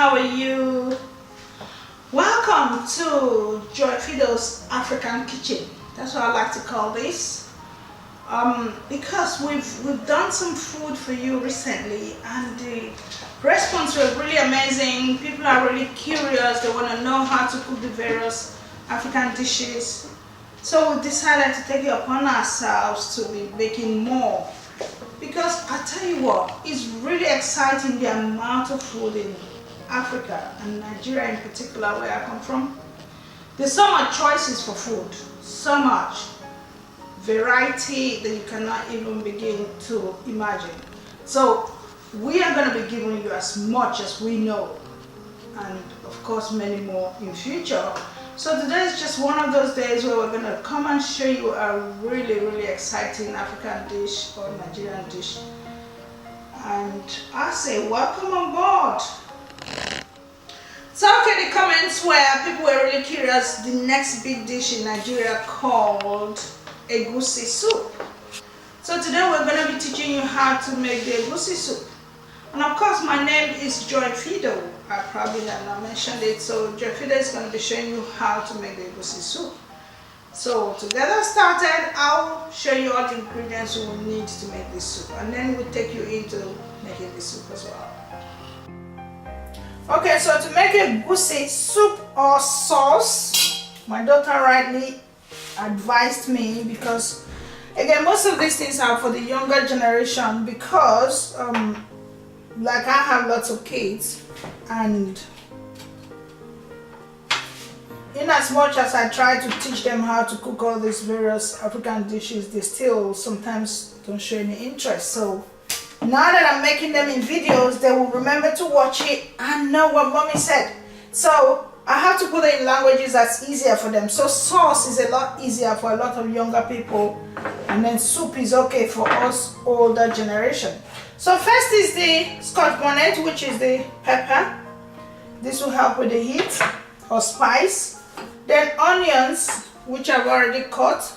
how are you? Welcome to Joy Fido's African Kitchen. That's what I like to call this. Because we've done some food for you recently and the response was really amazing. People are really curious. They want to know how to cook the various African dishes. So we decided to take it upon ourselves to be making more. Because I tell you what, it's really exciting the amount of food in Africa and Nigeria in particular, where I come from. There's so much choices for food, so much variety that you cannot even begin to imagine. So we are going to be giving you as much as we know, and of course many more in future. So today is just one of those days where we're going to come and show you a really exciting African dish or Nigerian dish. And I say welcome on board. So okay, the comments where people were really curious, the next big dish in Nigeria called Egusi soup. So today we're going to be teaching you how to make the Egusi soup. And of course my name is Joy Fido. I probably have not mentioned it. So Joy Fido is going to be showing you how to make the Egusi soup. So to get us started, I'll show you all the ingredients you will need to make this soup. And then we'll take you into making the soup as well. Okay, so to make a Egusi soup or sauce, my daughter rightly advised me, because again most of these things are for the younger generation, because like I have lots of kids, and in as much as I try to teach them how to cook all these various African dishes, they still sometimes don't show any interest. So now that I'm making them in videos, they will remember to watch it and know what mommy said. So I have to put it in languages that's easier for them. So sauce is a lot easier for a lot of younger people, and then soup is okay for us older generation. So first is the Scotch bonnet, which is the pepper. This will help with the heat or spice. Then onions, which I've already cut,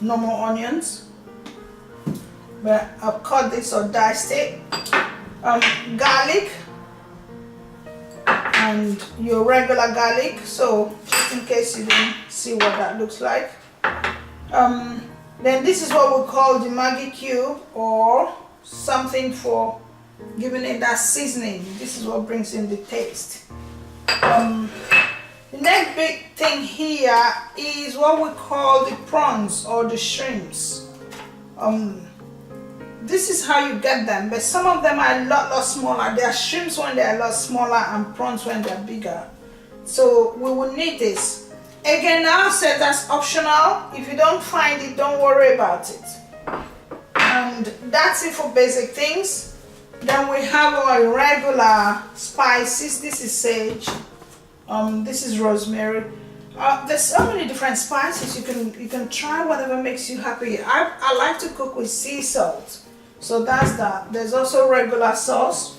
normal onions, but I've cut this or diced it. Garlic, and your regular garlic, so just in case you didn't see what that looks like. Then this is what we call the Maggi cube, or something for giving it that seasoning. This is what brings in the taste. The next big thing here is what we call the prawns or the shrimps. This is how you get them, but some of them are a lot smaller. There are shrimps when they're a lot smaller and prawns when they're bigger. So we will need this. Again, now I said that's optional. If you don't find it, don't worry about it. And that's it for basic things. Then we have our regular spices. This is sage. This is rosemary. There's so many different spices. You can try whatever makes you happy. I like to cook with sea salt. So that's that. There's also regular sauce.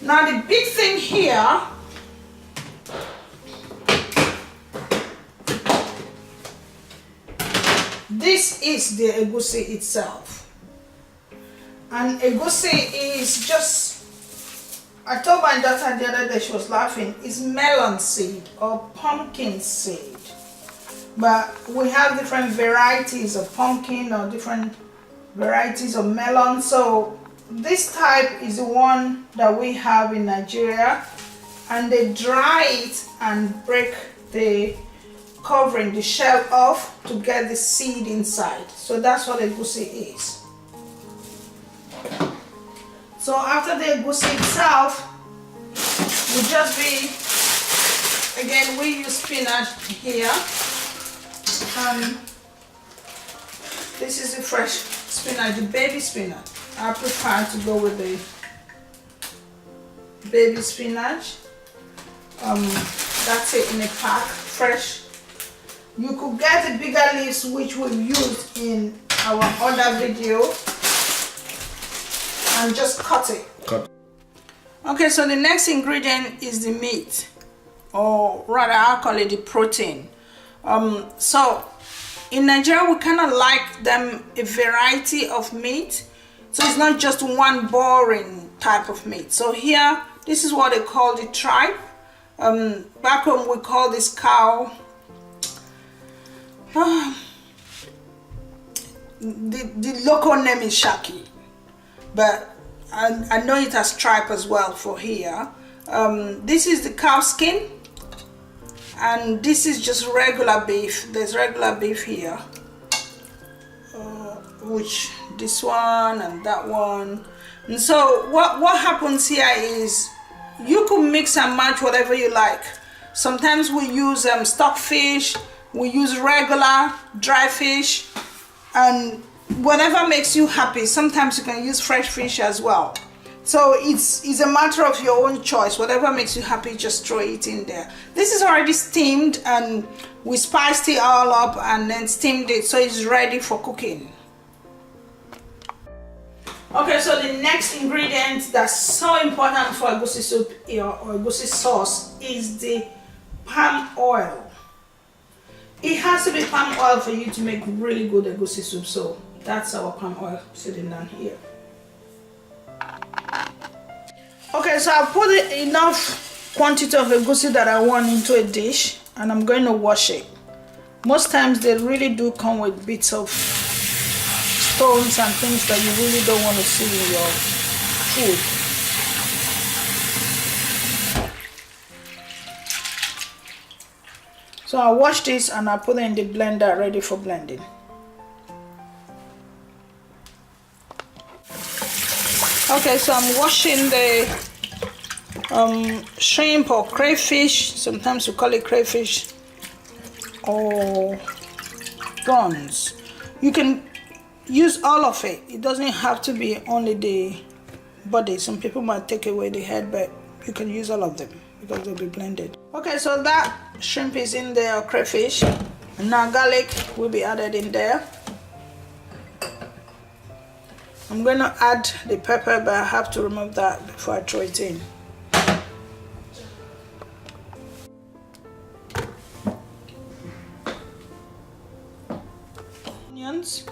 Now the big thing here, this is the Egusi itself. And Egusi is just, I told my daughter the other day, she was laughing, it's melon seed or pumpkin seed. But we have different varieties of pumpkin or different varieties of melon. So this type is the one that we have in Nigeria, and they dry it and break the covering, the shell off to get the seed inside. So that's what Egusi is. So after the Egusi itself will just be, again we use spinach here. This is the fresh spinach, the baby spinach. I prefer to go with the baby spinach. That's it in a pack, fresh. You could get the bigger leaves, which we've used in our other video, and just cut it. Okay, so the next ingredient is the meat, or rather I'll call it the protein. So in Nigeria we kind of like them a variety of meat, so it's not just one boring type of meat. So here, this is what they call the tripe. Back home we call this cow the local name is shaki, but I know it has tripe as well for here. This is the cow skin, and this is just regular beef. There's regular beef here, which this one and that one. And so what happens here is you could mix and match whatever you like. Sometimes we use stockfish, we use regular dry fish, and whatever makes you happy. Sometimes you can use fresh fish as well. So it's a matter of your own choice. Whatever makes you happy, just throw it in there. This is already steamed, and we spiced it all up and then steamed it, so it's ready for cooking. Okay, so the next ingredient that's so important for egusi soup or egusi sauce is the palm oil. It has to be palm oil for you to make really good egusi soup. So that's our palm oil sitting down here. Okay, so I've put enough quantity of egusi that I want into a dish, and I'm going to wash it. Most times they really do come with bits of stones and things that you really don't want to see in your food. So I wash this and I put it in the blender ready for blending. Okay, so I'm washing the shrimp or crayfish. Sometimes we call it crayfish or prawns. You can use all of it. It doesn't have to be only the body. Some people might take away the head, but you can use all of them because they'll be blended. Okay, so that shrimp is in there, crayfish, and now garlic will be added in there. I'm going to add the pepper, but I have to remove that before I throw it in. Onions.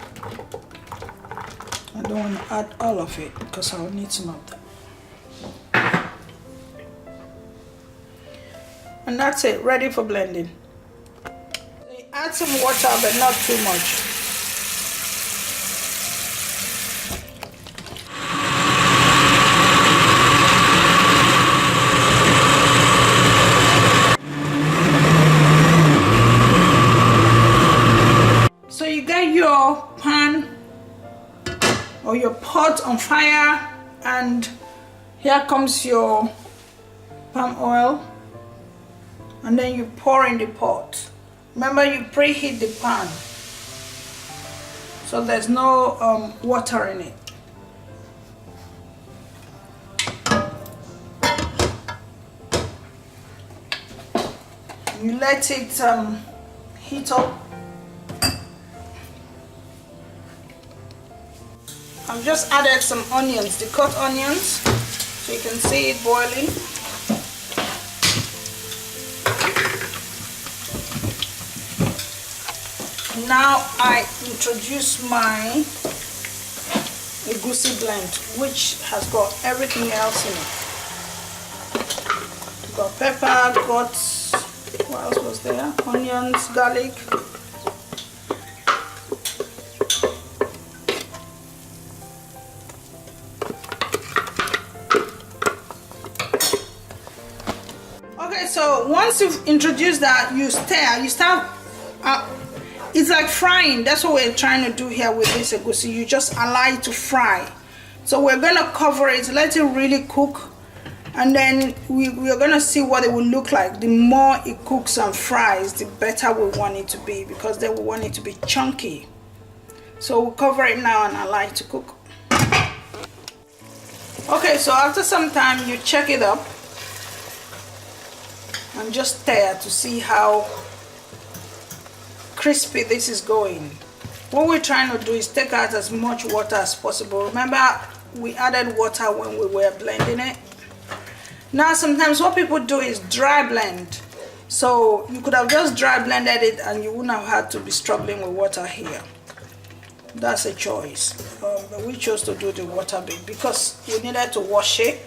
I don't want to add all of it because I'll need some of that. And that's it, ready for blending. Add some water, but not too much. So you get your pan or your pot on fire, and here comes your palm oil, and then you pour in the pot. Remember, you preheat the pan so there's no water in it. You let it heat up. I've just added some onions, the cut onions, so you can see it boiling. Now I introduce my egusi blend, which has got everything else in it. Got pepper, got, what else was there? Onions, garlic. Okay, so once you've introduced that, you stir. You start. It's like frying. That's what we're trying to do here with this egusi. You just allow it to fry. So we're gonna cover it, let it really cook, and then we're gonna see what it will look like. The more it cooks and fries, the better we want it to be, because then we want it to be chunky. So we'll cover it now and allow it to cook. Okay, so after some time you check it up and just stir to see how crispy this is going. What we're trying to do is take out as much water as possible. Remember, we added water when we were blending it. Now sometimes what people do is dry blend. So you could have just dry blended it and you wouldn't have had to be struggling with water here. That's a choice. But we chose to do the water bit because we needed to wash it.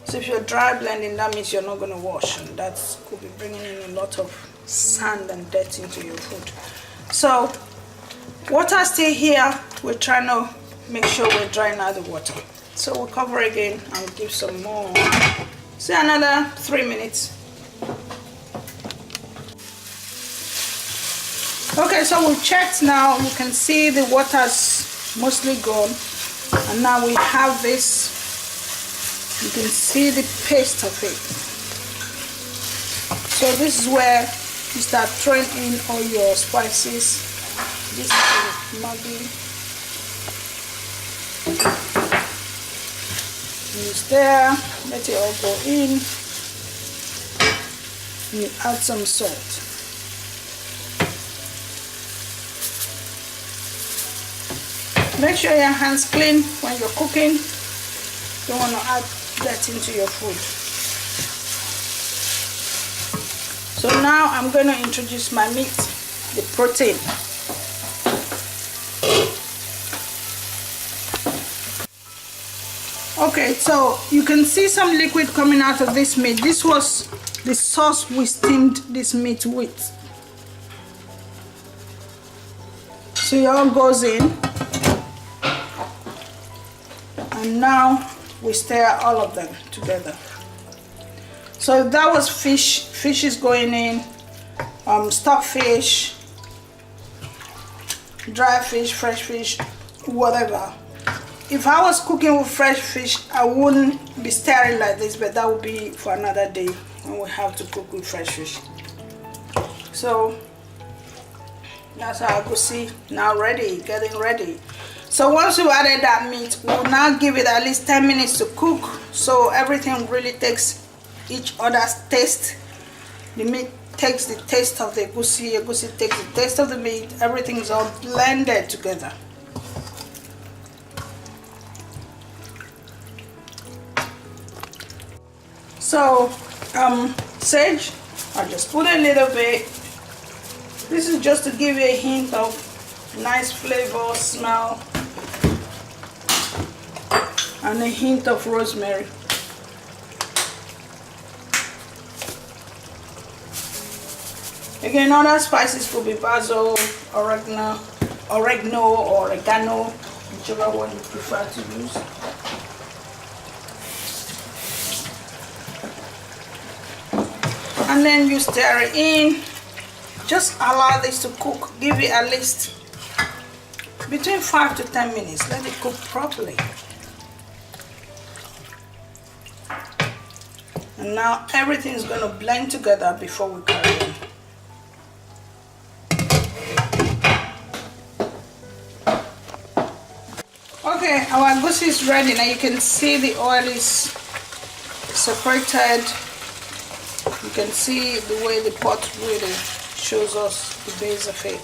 So if you're dry blending, that means you're not going to wash, and that could be bringing in a lot of sand and dirt into your food. So water stay here. We're trying to make sure we're drying out the water. So we'll cover again and give some more. Say another 3 minutes. Okay, so we've checked now. You can see the water's mostly gone, and now we have this. You can see the paste of it. So this is where you start throwing in all your spices. This is the Maggi. You stir, let it all go in. You add some salt. Make sure your hands clean when you're cooking. Don't want to add that into your food. So now I'm going to introduce my meat, the protein. Okay, so you can see some liquid coming out of this meat. This was the sauce we steamed this meat with. So it all goes in. And now we stir all of them together. So that was fish. Fish is going in. Stockfish, dry fish, fresh fish, whatever. If I was cooking with fresh fish, I wouldn't be stirring like this, but that would be for another day when we have to cook with fresh fish. So that's our egusi now ready, getting ready. So once we've added that meat, we'll now give it at least 10 minutes to cook, so everything really takes each other's taste. The meat takes the taste of the egusi, egusi takes the taste of the meat, everything is all blended together. So sage, I'll just put a little bit. This is just to give you a hint of nice flavor, smell, and a hint of rosemary. Again, other spices could be basil, oregano, or oregano, whichever one you prefer to use. And then you stir it in. Just allow this to cook. Give it at least between 5 to 10 minutes. Let it cook properly. And now everything is going to blend together before we carry on. Okay, our egusi is ready. Now you can see the oil is separated. You can see the way the pot really shows us the base of it.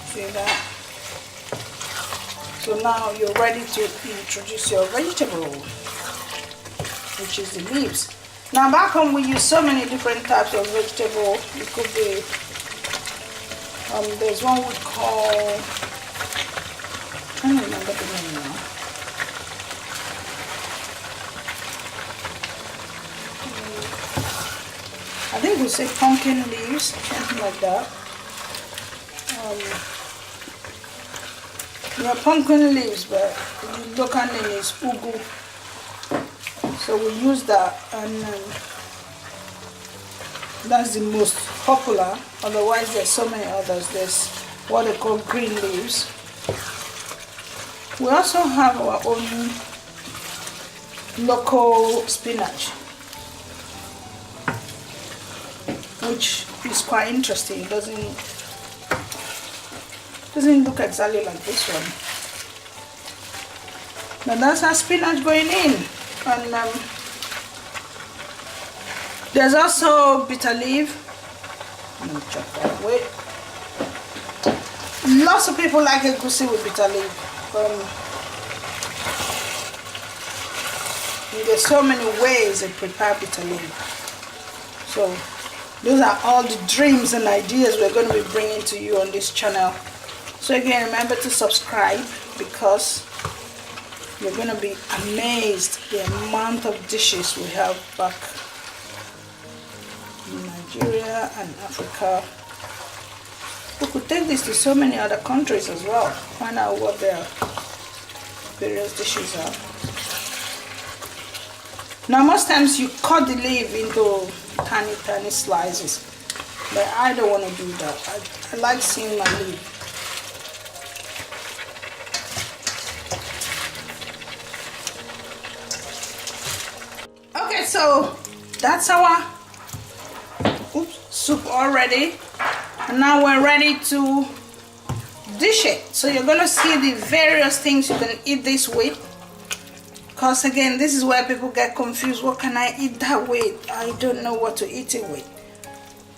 See that? So now you're ready to introduce your vegetable, which is the leaves. Now back home we use so many different types of vegetable. It could be, there's one we call, I can't remember the name now. I think we say pumpkin leaves, something like that. Yeah, pumpkin leaves, but the local name is ugu. So we use that, and that's the most popular. Otherwise, there's so many others. There's what they call green leaves. We also have our own local spinach, which is quite interesting. It doesn't look exactly like this one. Now that's our spinach going in. And there's also bitter leaf. Let me chop that away. Lots of people like egusi with bitter leaf. There's so many ways they prepare bitter leaf. So those are all the dreams and ideas we're going to be bringing to you on this channel. So again, remember to subscribe because you're gonna be amazed the amount of dishes we have back in Nigeria and Africa. We could take this to so many other countries as well. Find out what their various dishes are. Now most times you cut the leaf into tiny slices, but I don't want to do that. I like seeing my leaf. Okay, so that's our soup already, and now we're ready to dish it. So you're gonna see the various things you can eat this with, because again, this is where people get confused. What can I eat that with? I don't know what to eat it with.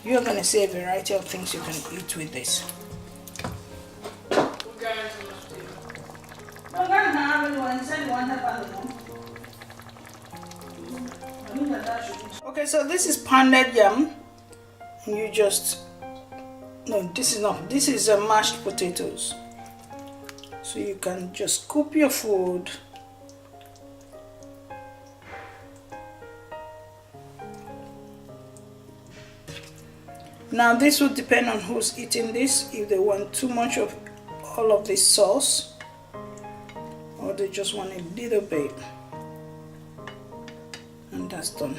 You're gonna see a variety of things you can eat with this. Okay, so this is pounded yam. You just, no, this is not, this is mashed potatoes. So you can just scoop your food. Now this would depend on who's eating this, if they want too much of all of this sauce or they just want a little bit, and that's done.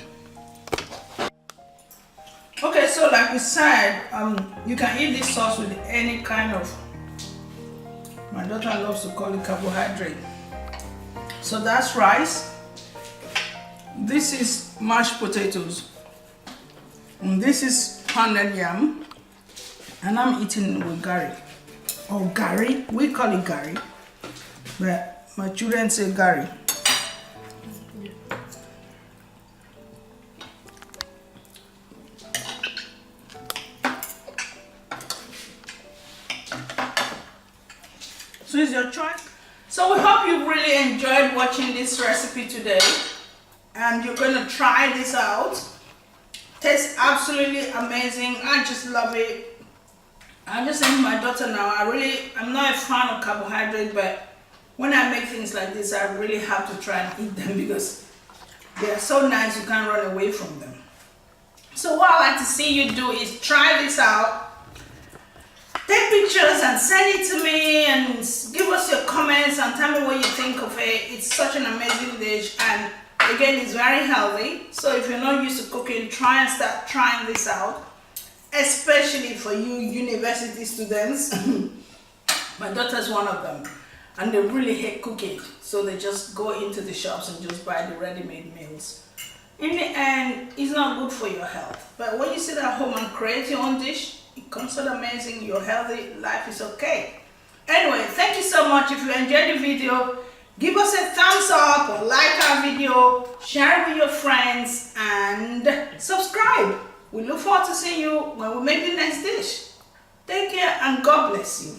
Okay, so like we said, you can eat this sauce with any kind of, my daughter loves to call it carbohydrate. So that's rice, this is mashed potatoes, and this is pounded yam, and I'm eating with gari, or gari, we call it gari, but my children say gari. So it's your choice. So we hope you really enjoyed watching this recipe today, and you're going to try this out. Tastes absolutely amazing. I just love it. I'm just saying to my daughter now, I'm not a fan of carbohydrate, but when I make things like this, I really have to try and eat them because they are so nice you can't run away from them. So what I like to see you do is try this out. Take pictures and send it to me and give us your comments and tell me what you think of it. It's such an amazing dish, and again, it's very healthy. So if you're not used to cooking, try and start trying this out, especially for you university students. My daughter's one of them, and they really hate cooking, so they just go into the shops and just buy the ready-made meals. In the end, it's not good for your health, but when you sit at home and create your own dish, it comes out amazing. You're healthy, life is okay. Anyway, thank you so much. If you enjoyed the video, give us a thumbs up or like our video, share it with your friends, and subscribe. We look forward to seeing you when we make the next dish. Take care and God bless you.